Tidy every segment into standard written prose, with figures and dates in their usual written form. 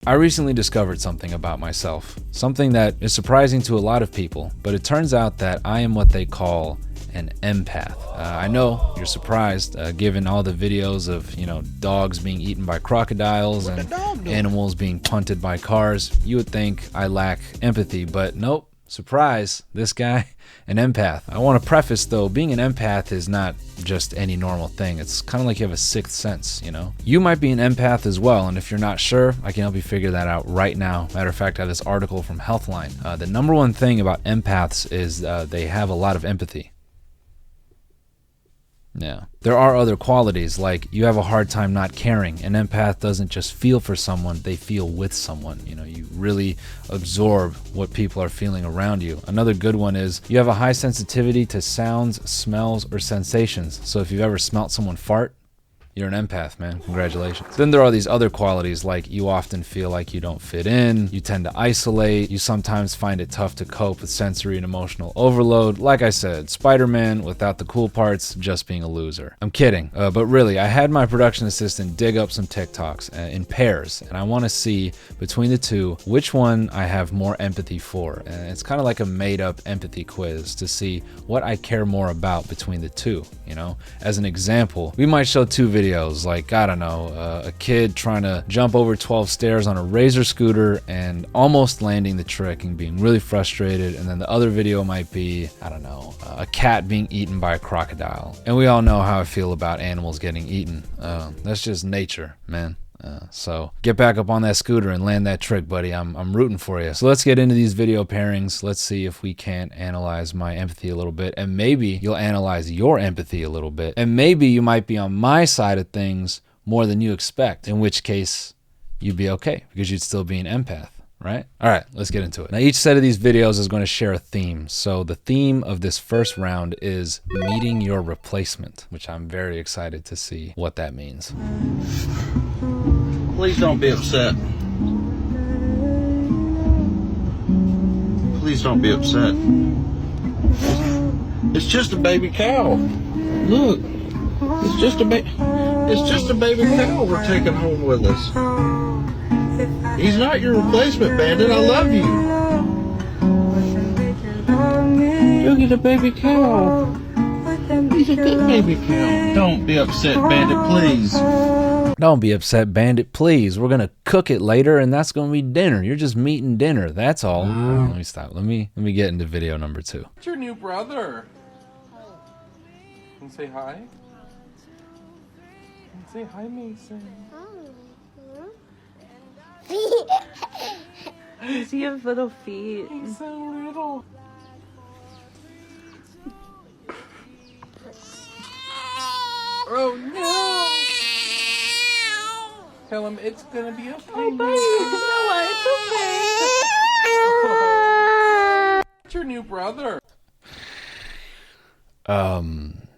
I recently discovered something about myself, something that is surprising to a lot of people, but it turns out that I am what they call an empath. I know you're surprised, given all the videos of, dogs being eaten by crocodiles and animals being punted by cars. You would think I lack empathy, but nope. Surprise, this guy, an empath. I want to preface though, being an empath is not just any normal thing. It's kind of like you have a sixth sense, You might be an empath as well, and if you're not sure, I can help you figure that out right now. Matter of fact, I have this article from Healthline. The number one thing about empaths is they have a lot of empathy. Yeah. There are other qualities, like you have a hard time not caring. An empath doesn't just feel for someone, they feel with someone. You really absorb what people are feeling around you. Another good one is you have a high sensitivity to sounds, smells, or sensations. So if you've ever smelt someone fart, you're an empath, man. Congratulations. Then there are these other qualities, like you often feel like you don't fit in, you tend to isolate, you sometimes find it tough to cope with sensory and emotional overload. Like I said, Spider-Man without the cool parts, just being a loser. I'm kidding, but really, I had my production assistant dig up some TikToks in pairs, and I want to see between the two which one I have more empathy for. And it's kind of like a made-up empathy quiz to see what I care more about between the two. As an example, we might show two videos, like, I don't know, a kid trying to jump over 12 stairs on a Razor scooter and almost landing the trick and being really frustrated. And then the other video might be, I don't know, a cat being eaten by a crocodile. And we all know how I feel about animals getting eaten. That's just nature, man. So get back up on that scooter and land that trick, buddy. I'm rooting for you. So let's get into these video pairings. Let's see if we can't analyze my empathy a little bit, and maybe you'll analyze your empathy a little bit, and maybe you might be on my side of things more than you expect, in which case you'd be okay because you'd still be an empath. Right? All right, let's get into it. Now, each set of these videos is going to share a theme. So the theme of this first round is meeting your replacement, which I'm very excited to see what that means. Please don't be upset. Please don't be upset. It's just a baby cow. Look, it's just a baby cow we're taking home with us. He's not your replacement, Bandit. I love you. Look at the baby cow. He's a good baby cow. Don't be upset, Bandit, please. Don't be upset, Bandit, please. We're going to cook it later, and that's going to be dinner. You're just meeting dinner. That's all. Let me stop. Let me get into video number 2. It's your new brother. Can you say hi? Can you say hi, Mason? See your little feet. He's so little. Oh no! Tell him it's gonna be okay. Oh, buddy, it's okay. It's your new brother.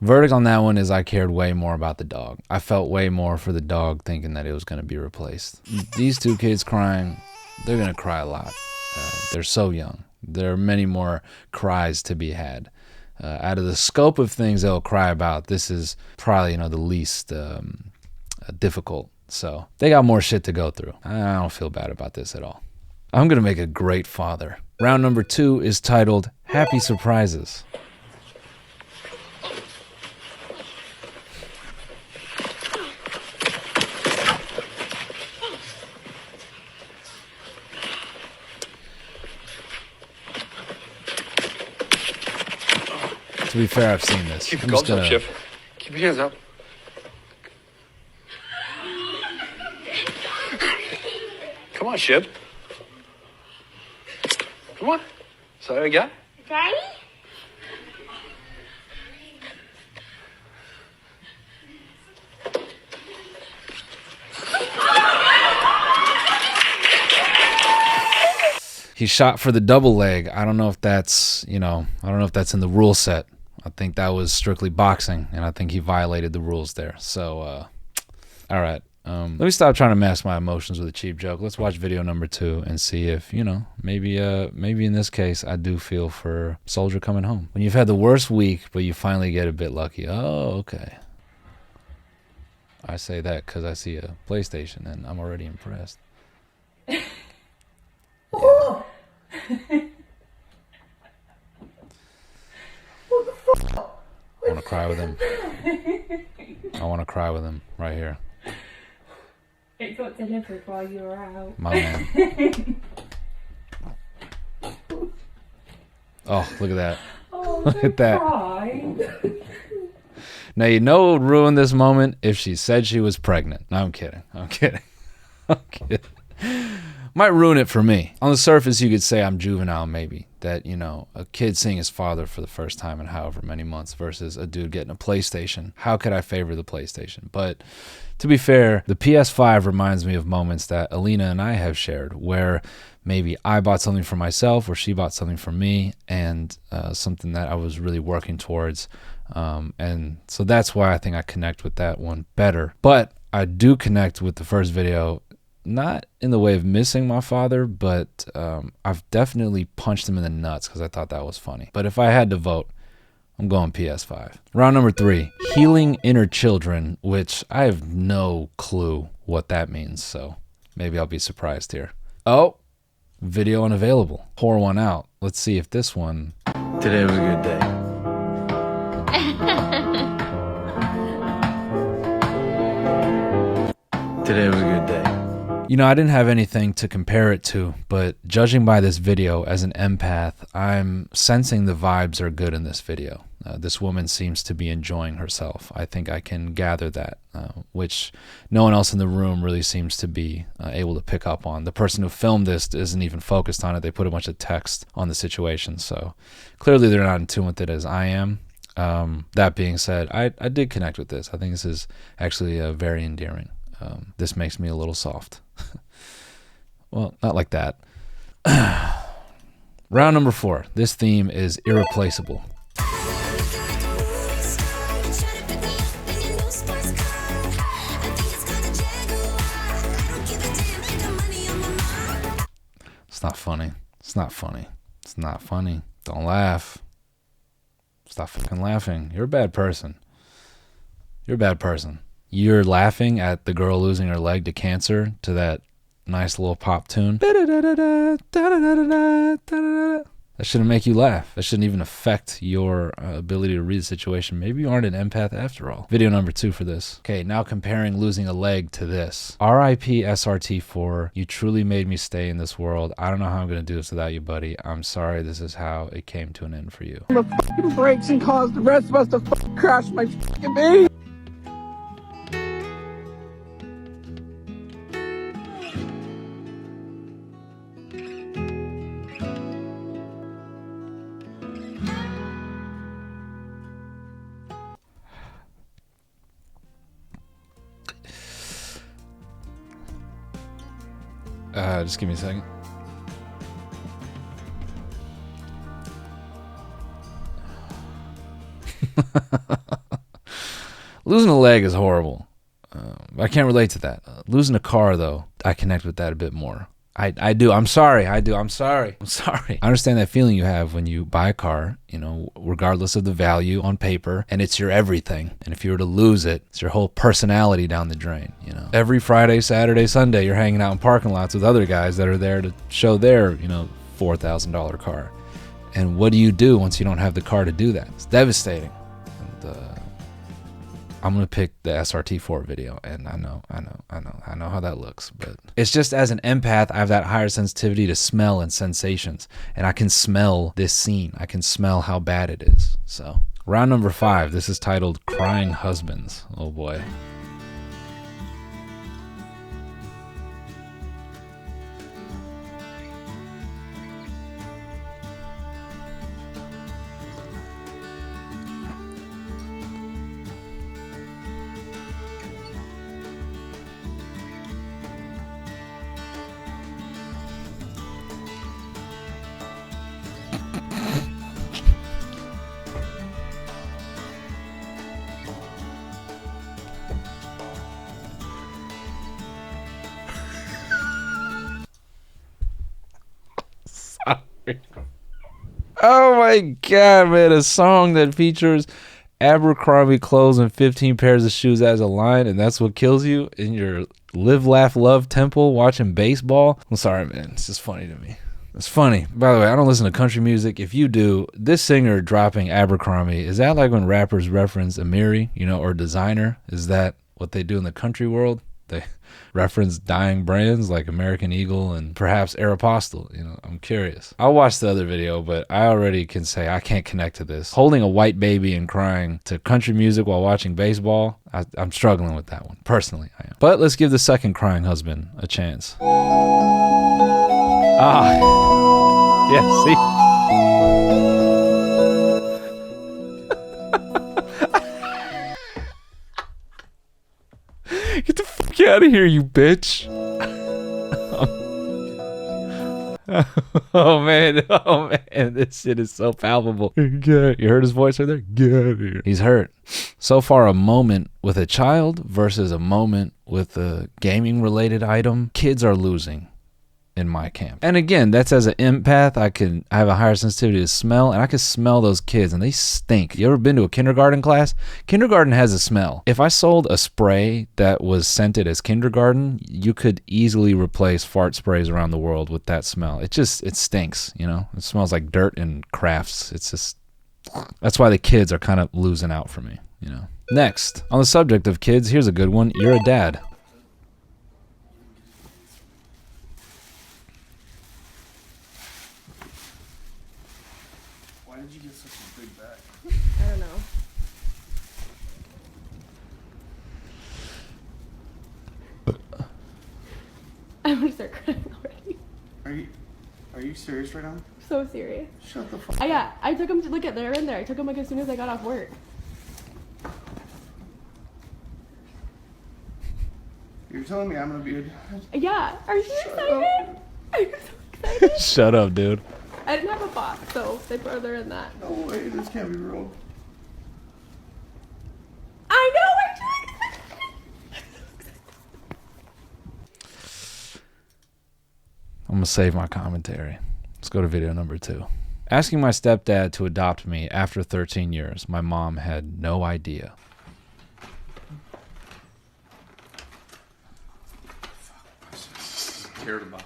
Verdict on that one is I cared way more about the dog. I felt way more for the dog thinking that it was going to be replaced. These two kids crying, they're going to cry a lot. They're so young. There are many more cries to be had. Out of the scope of things they'll cry about, this is probably, the least difficult. So they got more shit to go through. I don't feel bad about this at all. I'm going to make a great father. Round number 2 is titled Happy Surprises. To be fair, I've seen this. Keep your guns up, Chip. Keep your hands up. Come on, Chip. Come on. Is that what you got? Daddy? He shot for the double leg. I don't know if that's, I don't know if that's in the rule set. I think that was strictly boxing, and I think he violated the rules there. So, all right. Let me stop trying to mask my emotions with a cheap joke. Let's watch video number 2 and see if, maybe in this case, I do feel for Soldier coming home. When you've had the worst week, but you finally get a bit lucky. Oh, okay. I say that because I see a PlayStation, and I'm already impressed. to cry with him. I want to cry with him right here. It got delivered while you were out. My man. Oh, look at that. Oh, look at that. Cry. Now, you know what would ruin this moment? If she said she was pregnant. No, I'm kidding. I'm kidding. I'm kidding. Might ruin it for me. On the surface, you could say I'm juvenile, maybe. That, you know, a kid seeing his father for the first time in however many months versus a dude getting a PlayStation. How could I favor the PlayStation? But to be fair, the PS5 reminds me of moments that Alina and I have shared where maybe I bought something for myself or she bought something for me, and something that I was really working towards. And so that's why I think I connect with that one better. But I do connect with the first video, not in the way of missing my father, but I've definitely punched him in the nuts because I thought that was funny. But if I had to vote, I'm going PS5. Round number 3, healing inner children, which I have no clue what that means. So maybe I'll be surprised here. Oh, video unavailable. Pour one out. Let's see if this one. Today was a good day. Today was a good day. You know, I didn't have anything to compare it to, but judging by this video as an empath, I'm sensing the vibes are good in this video. This woman seems to be enjoying herself. I think I can gather that, which no one else in the room really seems to be able to pick up on. The person who filmed this isn't even focused on it. They put a bunch of text on the situation, so clearly they're not in tune with it as I am. That being said, I did connect with this. I think this is actually very endearing. This makes me a little soft. Well, not like that. Round number 4. This theme is irreplaceable. It's not funny. It's not funny. It's not funny. Don't laugh. Stop fucking laughing. You're a bad person. You're a bad person. You're laughing at the girl losing her leg to cancer to that nice little pop tune. That shouldn't make you laugh. That shouldn't even affect your ability to read the situation. Maybe you aren't an empath after all. Video number 2 for this. Okay, now comparing losing a leg to this. R.I.P. SRT4. You truly made me stay in this world. I don't know how I'm going to do this without you, buddy. I'm sorry this is how it came to an end for you. The fucking brakes and caused the rest of us to fucking crash my fucking baby. Just give me a second. Losing a leg is horrible. I can't relate to that. Losing a car, though, I connect with that a bit more. I do. I'm sorry. I'm sorry. I understand that feeling you have when you buy a car, you know, regardless of the value on paper, and it's your everything. And if you were to lose it, it's your whole personality down the drain, you know. Every Friday, Saturday, Sunday, you're hanging out in parking lots with other guys that are there to show their, you know, $4,000 car. And what do you do once you don't have the car to do that? It's devastating. And I'm going to pick the SRT4 video, and I know how that looks, but it's just as an empath, I have that higher sensitivity to smell and sensations, and I can smell this scene. I can smell how bad it is. So, round number 5, this is titled Crying Husbands. Oh boy. Oh my god, man, a song that features Abercrombie clothes and 15 pairs of shoes as a line, and that's what kills you in your live, laugh, love temple watching baseball? I'm sorry, man. It's just funny to me. It's funny. By the way, I don't listen to country music. If you do, this singer dropping Abercrombie, is that like when rappers reference Amiri, or designer? Is that what they do in the country world? They reference dying brands like American Eagle and perhaps Aeropostale. I'm curious. I'll watch the other video, but I already can say I can't connect to this. Holding a white baby and crying to country music while watching baseball, I'm struggling with that one. Personally, I am. But let's give the second crying husband a chance. Yeah, see? Get the fuck out of here, you bitch. Oh man, this shit is so palpable. You heard his voice right there? Get out of here. He's hurt. So far, a moment with a child versus a moment with a gaming related item. Kids are losing in my camp. And again, that's as an empath. I have a higher sensitivity to smell, and I can smell those kids, and they stink. You ever been to a kindergarten class? Kindergarten has a smell. If I sold a spray that was scented as kindergarten, you could easily replace fart sprays around the world with that smell. It stinks, It smells like dirt and crafts. That's why the kids are kind of losing out for me, Next, on the subject of kids, here's a good one. You're a dad. Why did you get such a big bag? I don't know. I'm gonna start crying already. Are you serious right now? So serious. Shut the fuck up. I took him to look at they're in there. I took him like as soon as I got off work. You're telling me I'm gonna be a... Yeah. Are you excited? Are you so excited? Shut up, dude. I didn't have a box, so they're in that. No way, this can't be real. I know. I'm so excited. I'm gonna save my commentary. Let's go to video number 2. Asking my stepdad to adopt me after 13 years. My mom had no idea. Tear the box.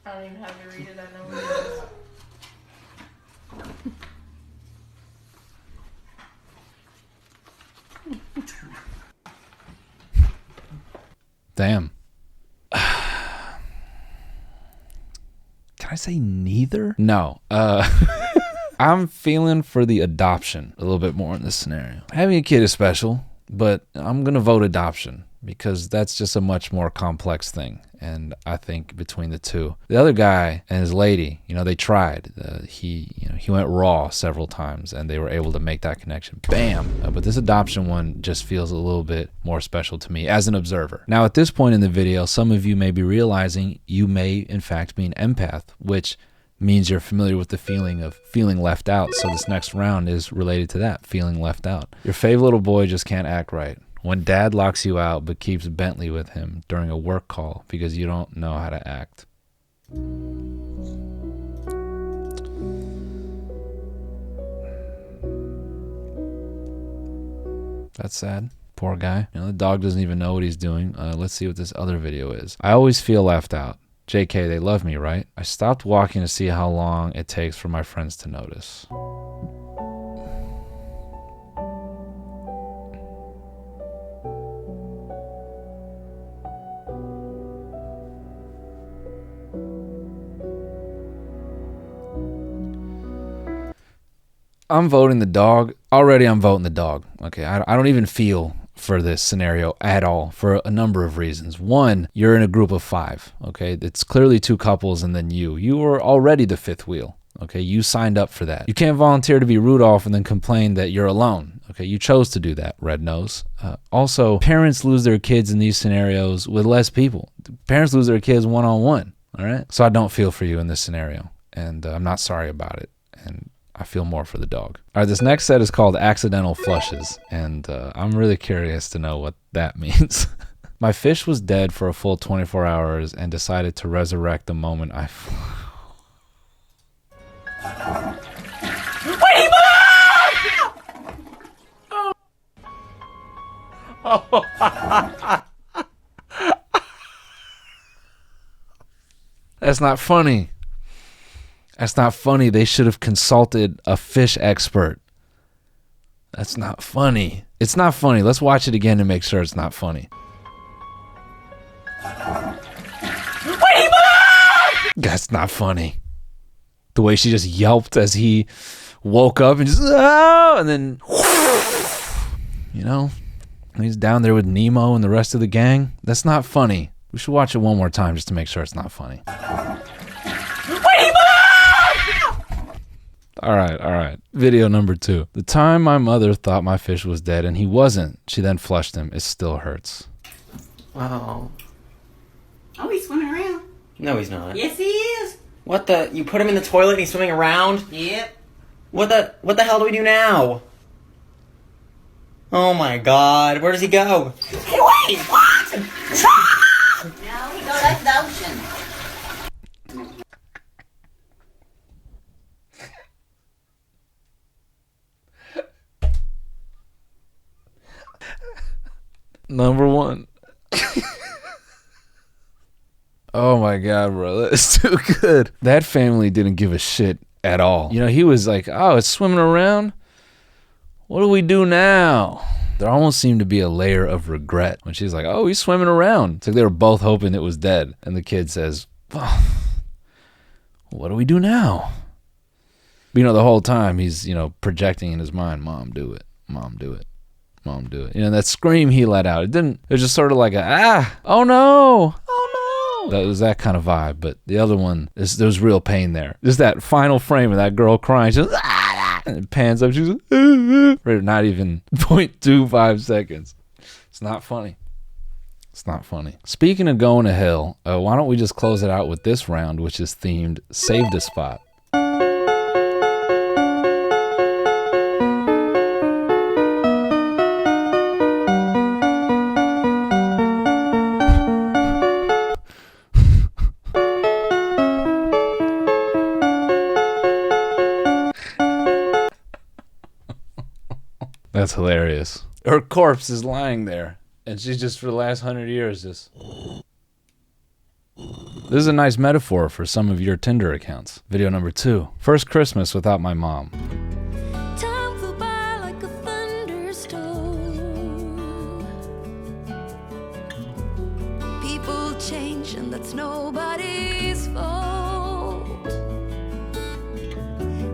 I don't even have to read it. I know what it is. Damn. Can I say neither? No. I'm feeling for the adoption a little bit more in this scenario. Having a kid is special, but I'm going to vote adoption because that's just a much more complex thing. And I think between the two, the other guy and his lady, they tried. He went raw several times and they were able to make that connection. Bam. But this adoption one just feels a little bit more special to me as an observer. Now, at this point in the video, some of you may be realizing you may in fact be an empath, which means you're familiar with the feeling of feeling left out. So this next round is related to that, feeling left out. Your fave little boy just can't act right. When dad locks you out but keeps Bentley with him during a work call because you don't know how to act. That's sad. Poor guy. The dog doesn't even know what he's doing. Let's see what this other video is. I always feel left out. JK, they love me, right? I stopped walking to see how long it takes for my friends to notice. I'm voting the dog. Already I'm voting the dog. Okay, I don't even feel for this scenario at all for a number of reasons. One, you're in a group of 5, okay? It's clearly 2 couples and then you. You were already the 5th wheel, okay? You signed up for that. You can't volunteer to be Rudolph and then complain that you're alone, okay? You chose to do that, Red Nose. Also, parents lose their kids in these scenarios with less people. Parents lose their kids one-on-one, all right? So I don't feel for you in this scenario, and I'm not sorry about it, and I feel more for the dog. All right, this next set is called Accidental Flushes, and I'm really curious to know what that means. My fish was dead for a full 24 hours and decided to resurrect the moment I... That's not funny. That's not funny. They should have consulted a fish expert. That's not funny. It's not funny. Let's watch it again to make sure it's not funny. That's not funny. The way she just yelped as he woke up and just, oh, and then, you know, he's down there with Nemo and the rest of the gang. That's not funny. We should watch it one more time just to make sure it's not funny. All right. Video number 2. The time my mother thought my fish was dead and he wasn't. She then flushed him. It still hurts. Oh. Oh, he's swimming around. No, he's not. Yes, he is. What the? You put him in the toilet and he's swimming around? Yep. What the hell do we do now? Oh my god, where does he go? Hey, wait, what? No, he goes like the ocean. Number 1. Oh my god, bro, that's too good. That family didn't give a shit at all. You know, he was like, oh, it's swimming around? What do we do now? There almost seemed to be a layer of regret when she's like, oh, he's swimming around. It's like they were both hoping it was dead. And the kid says, oh, what do we do now? But, you know, the whole time he's, you know, projecting in his mind, Mom, do it. Mom, do it. Mom, do it. You know, that scream he let out, it was just sort of like oh no. That was that kind of vibe, but the other one, there was real pain there. Just that final frame of that girl crying, she's and it pans up, she's for not even 0.25 seconds. It's not funny. It's not funny. Speaking of going to hell, why don't we just close it out with this round, which is themed Saved a Spot. That's hilarious. Her corpse is lying there, and she's just for the last 100 years just... This is a nice metaphor for some of your Tinder accounts. Video number 2. First Christmas without my mom. Time flew by like a thunderstorm. People change and that's nobody's fault.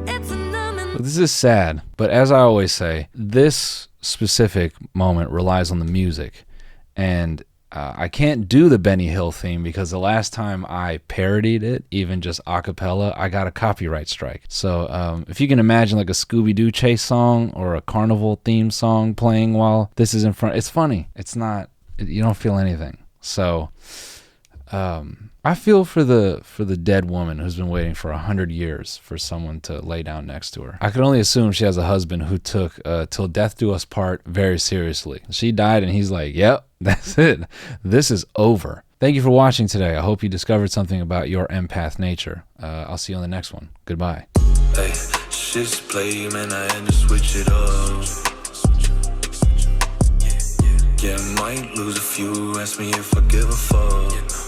It's a numbing... This is sad, but as I always say, this specific moment relies on the music. And I can't do the Benny Hill theme because the last time I parodied it, even just a cappella, I got a copyright strike. So if you can imagine like a Scooby-Doo chase song or a carnival theme song playing while this is in front, it's funny. It's not, you don't feel anything. So I feel for the dead woman who's been waiting for 100 years for someone to lay down next to her. I can only assume she has a husband who took Till Death Do Us Part very seriously. She died and he's like, yep, that's it. This is over. Thank you for watching today. I hope you discovered something about your empath nature. I'll see you on the next one. Goodbye. Hey, shit's play, man, I had to switch it up. Yeah, might lose a few, ask me if I give a fuck.